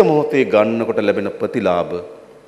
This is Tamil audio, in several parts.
මොහොතේ ගන්නකොට ලැබෙන ප්‍රතිලාභ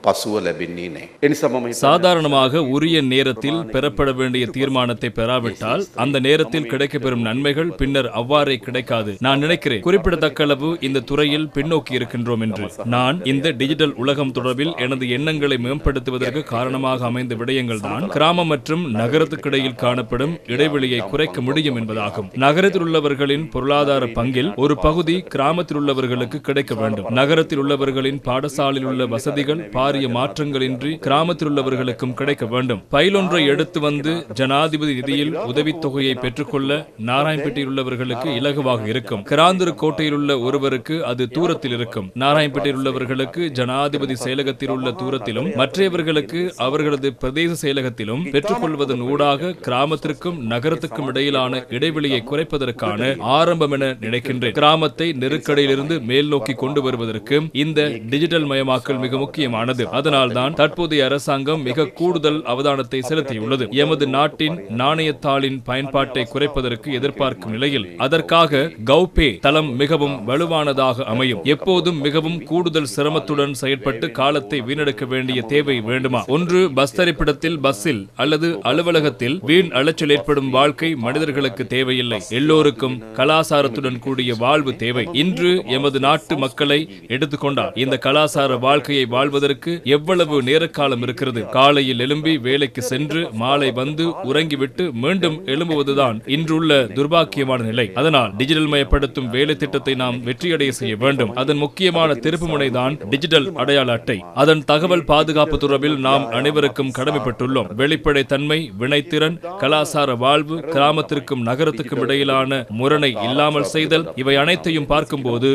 පසුව ලැබෙන්නේ නැහැ. ඒ නිසා මම சாதாரணமாக உரிய நேரத்தில் பெறப்பட வேண்டிய தீர்மானத்தை பெறாவிட்டால் அந்த நேரத்தில் கிடைக்கப்பெறும் நன்மைகள் பின்னர் அவ்வாறே கிடைக்காது. நான் நினைக்கிறேன் குறிப்பிடத்தக்க அளவு இந்த துறையில் பின்னோக்கி இருக்கின்றோம் என்று. நான் இந்த டிஜிட்டல் உலகம் தொடர்பில் எனது எண்ணங்களை மேம்படுத்துவதற்கு காரணமாக அமைந்த விடயங்கள் தான் கிராமம் மற்றும் நகரத்துக்கிடையில் காணப்படும் இடைவெளியை குறைக்க முடியும் என்பதாகும். நகரத்தில் உள்ளவர்களின் பொருளாதார பங்கில் ஒரு பகுதி கிராமத்தில் உள்ளவர்களுக்கு கிடைக்க வேண்டும். நகரத்தில் உள்ளவர்களின் பாடசாலையில் உள்ள வசதிகள் மாற்றங்களின்றி கிராமத்தில் உள்ளவர்களுக்கும் கிடைக்க வேண்டும். பயிலொன்றை எடுத்து வந்து ஜனாதிபதி நிதியில் உதவித்தொகையை பெற்றுக்கொள்ள நாராயண்பேட்டையில் உள்ளவர்களுக்கு இலகுவாக இருக்கும். கிராந்தூர் கோட்டையில் உள்ள ஒருவருக்கு அது தூரத்தில் இருக்கும். நாராயண்பேட்டையில் உள்ளவர்களுக்கு ஜனாதிபதி செயலகத்தில் உள்ள தூரத்திலும் மற்றவர்களுக்கு அவர்களது பிரதேச செயலகத்திலும் பெற்றுக்கொள்வதன் ஊடாக கிராமத்திற்கும் நகரத்துக்கும் இடையிலான இடைவெளியை குறைப்பதற்கான ஆரம்பம் என நினைக்கின்றேன். கிராமத்தை நெருக்கடியிலிருந்து மேல் நோக்கி கொண்டு வருவதற்கு இந்த டிஜிட்டல் மயமாக்கல் மிக முக்கியமானது. அதனால்தான் தற்போதைய அரசாங்கம் மிக கூடுதல் அவதானத்தை செலுத்தியுள்ளது. எமது நாட்டின் நாணயத்தாளின் பயன்பாட்டை குறைப்பதற்கு எதிர்பார்க்கும் நிலையில் அதற்காக கௌபே தளம் மிகவும் வலுவானதாக அமையும். எப்போதும் மிகவும் கூடுதல் சிரமத்துடன் செயற்பட்டு காலத்தை வீணெடுக்க வேண்டிய தேவை வேண்டுமா? ஒன்று பஸ் தரிப்பிடத்தில் பஸ்ஸில் அல்லது அலுவலகத்தில் வீண் அலைச்சல் ஏற்படும் வாழ்க்கை மனிதர்களுக்கு தேவையில்லை. எல்லோருக்கும் கலாசாரத்துடன் கூடிய வாழ்வு தேவை. இன்று எமது நாட்டு மக்களை எடுத்துக்கொண்டால் இந்த கலாசார வாழ்க்கையை வாழ்வதற்கு எவ்வளவு நேரக்காலம் இருக்கிறது? காலையில் எழும்பி வேலைக்கு சென்று மாலை வந்து உறங்கிவிட்டு மீண்டும் எழும்புவதுதான் இன்றுள்ள துர்பாக்கியமான நிலை. அதனால் டிஜிட்டல் மயப்படுத்தும் வேலை திட்டத்தை நாம் வெற்றியடைய செய்ய வேண்டும். அதன் முக்கியமான திருப்புமுனை தான் டிஜிட்டல் அடையாள அட்டை. அதன் தகவல் பாதுகாப்பு தொடர்பில் நாம் அனைவருக்கும் கடமைப்பட்டுள்ளோம். வெளிப்படை தன்மை, வினைத்திறன், கலாசார வாழ்வு, கிராமத்திற்கும் நகரத்துக்கும் இடையிலான முரணை இல்லாமல் செய்தல், இவை அனைத்தையும் பார்க்கும்போது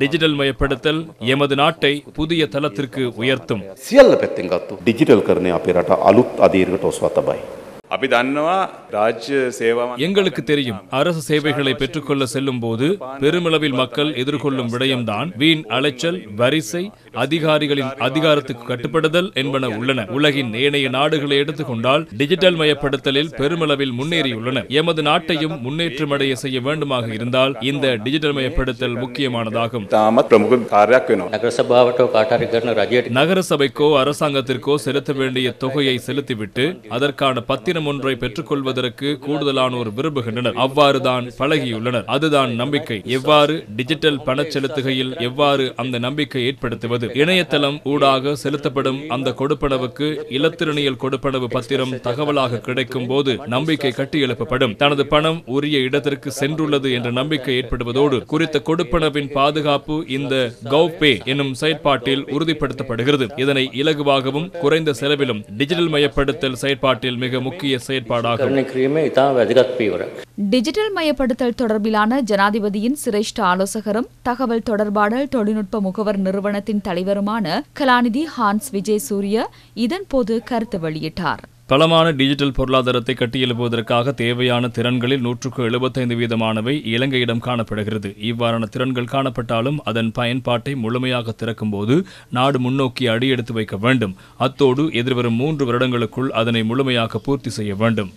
டிஜிட்டல் மயப்படுத்தல் எமது நாட்டை புதிய தளத்திற்கு உயர்த்தும். සියල්ල පැත්තෙන් ගත්තොත් ඩිජිටල් කරණය අපේ රට අලුත් අධීරකට ඔසවා තබයි. අපි දන්නවා රාජ්‍ය සේවා எங்களுக்கு தெரியும் அரசு சேவைகளை பெற்றுக்கொள்ள செல்லும் போது பெருமளவில் மக்கள் எதிர்கொள்ளும் விடயம்தான் வீண் அலைச்சல், வரிசை, அதிகாரிகளின் அதிகாரத்துக்கு கட்டுப்படுதல் என்பன உள்ளன. உலகின் ஏனைய நாடுகளை எடுத்துக்கொண்டால் டிஜிட்டல் மயப்படுத்தலில் பெருமளவில் முன்னேறியுள்ளன. எமது நாட்டையும் முன்னேற்றமடைய செய்ய வேண்டுமாக இருந்தால் இந்த டிஜிட்டல் மயப்படுத்தல் முக்கியமானதாகும். තාමත් ප්‍රමුඛ කාර්යයක් වෙනවා. நகர சபைக்கோ அரசாங்கத்திற்கோ செலுத்த வேண்டிய தொகையை செலுத்திவிட்டு அதற்கான பத்திரம் ஒன்றை பெற்றுக்கொள்வதற்கு கூடுதலானோர் விரும்புகின்றனர். அவ்வாறுதான் பழகியுள்ளனர். அதுதான் நம்பிக்கை. எவ்வாறு டிஜிட்டல் பண செலுத்துகையில் எவ்வாறு அந்த நம்பிக்கை ஏற்படுத்துவது? இணையதளம் ஊடாக செலுத்தப்படும் அந்த கொடுப்பனவுக்கு இலத்திரனியல் கொடுப்பனவு பத்திரம் தகவலாக கிடைக்கும் போது நம்பிக்கை கட்டியெழுப்பப்படும். தனது பணம் உரிய இடத்திற்கு சென்றுள்ளது என்ற நம்பிக்கை ஏற்படுவதோடு குறித்த கொடுப்பனவின் பாதுகாப்பு இந்த கௌபே எனும் செயற்பாட்டில் உறுதிப்படுத்தப்படுகிறது. இதனை இலகுவாகவும் குறைந்த செலவிலும் டிஜிட்டல் மயப்படுத்தல் செயற்பாட்டில் மிக முக்கிய செயற்பாடாகும். டிஜிட்டல் மயப்படுத்தல் தொடர்பிலான ஜனாதிபதியின் சிரேஷ்ட ஆலோசகரும் தகவல் தொடர்பாடல் தொழில்நுட்ப முகவர் நிறுவனத்தின் தலைவருமான கலாநிதி ஹான்ஸ் விஜய் சூரிய இதன்போது கருத்து வெளியிட்டார். பலமான டிஜிட்டல் பொருளாதாரத்தை கட்டியெழுப்புவதற்காக தேவையான திறன்களில் 175% இலங்கையிடம் காணப்படுகிறது. இவ்வாறான திறன்கள் காணப்பட்டாலும் அதன் பயன்பாட்டை முழுமையாக திறக்கும் போது நாடு முன்னோக்கி அடியெடுத்து வைக்க வேண்டும். அத்தோடு எதிர்வரும் 3 வருடங்களுக்குள் அதனை முழுமையாக பூர்த்தி செய்ய வேண்டும்.